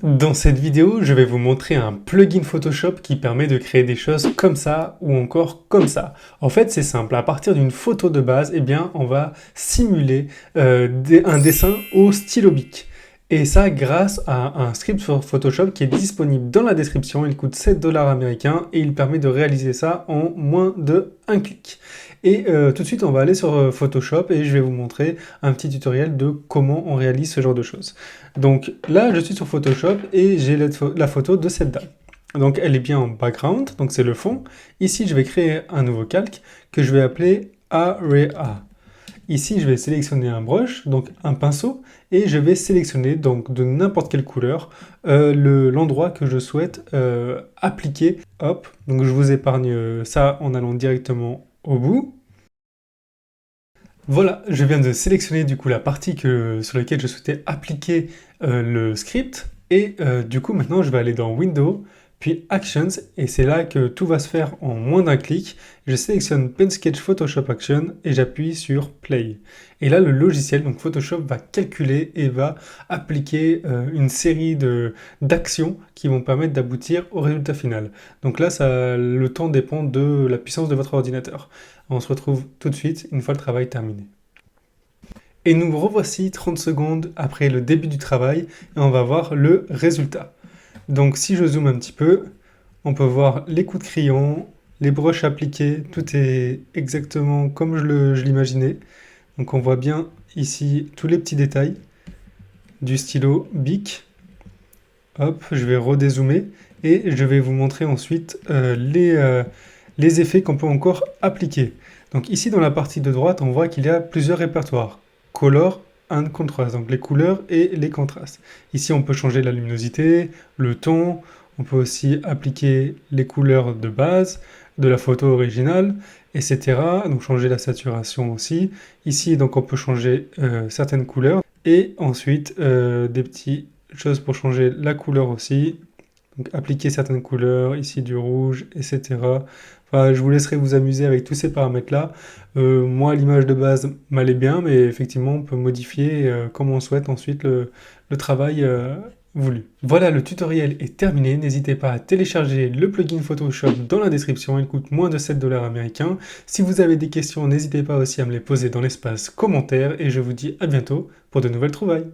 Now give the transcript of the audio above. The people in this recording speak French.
Dans cette vidéo, je vais vous montrer un plugin Photoshop qui permet de créer des choses comme ça ou encore comme ça. En fait, c'est simple. À partir d'une photo de base, eh bien, on va simuler un dessin au stylo bic. Et ça grâce à un script sur Photoshop qui est disponible dans la description. Il coûte 7 dollars américains et il permet de réaliser ça en moins de un clic. Et tout de suite, on va aller sur Photoshop et je vais vous montrer un petit tutoriel de comment on réalise ce genre de choses. Donc là, je suis sur Photoshop et j'ai la photo de cette dame. Donc elle est bien en background, donc c'est le fond. Ici, je vais créer un nouveau calque que je vais appeler Area. Ici, je vais sélectionner un brush, donc un pinceau, et je vais sélectionner donc de n'importe quelle couleur l'endroit que je souhaite appliquer. Hop, donc je vous épargne ça en allant directement au bout. Voilà, je viens de sélectionner du coup la partie sur laquelle je souhaitais appliquer le script. Et du coup, maintenant, je vais aller dans Window, puis Actions, et c'est là que tout va se faire en moins d'un clic. Je sélectionne Pen Sketch Photoshop Action et j'appuie sur Play. Et là, le logiciel, donc Photoshop, va calculer et va appliquer une série d'actions qui vont permettre d'aboutir au résultat final. Donc là, le temps dépend de la puissance de votre ordinateur. On se retrouve tout de suite une fois le travail terminé. Et nous revoici 30 secondes après le début du travail et on va voir le résultat. Donc si je zoome un petit peu, on peut voir les coups de crayon, les brushes appliquées, tout est exactement comme je l'imaginais. Donc on voit bien ici tous les petits détails du stylo bic. Hop, je vais redézoomer et je vais vous montrer ensuite les effets qu'on peut encore appliquer. Donc ici dans la partie de droite, on voit qu'il y a plusieurs répertoires. Color and Contrast, donc les couleurs et les contrastes. Ici on peut changer la luminosité, le ton, on peut aussi appliquer les couleurs de base de la photo originale, etc. Donc changer la saturation aussi. Ici donc on peut changer certaines couleurs et ensuite des petites choses pour changer la couleur aussi. Donc appliquer certaines couleurs, ici du rouge, etc. Enfin, je vous laisserai vous amuser avec tous ces paramètres-là. Moi, l'image de base m'allait bien, mais effectivement, on peut modifier comme on souhaite ensuite le travail voulu. Voilà, le tutoriel est terminé. N'hésitez pas à télécharger le plugin Photoshop dans la description. Il coûte moins de 7 dollars américains. Si vous avez des questions, n'hésitez pas aussi à me les poser dans l'espace commentaires. Et je vous dis à bientôt pour de nouvelles trouvailles.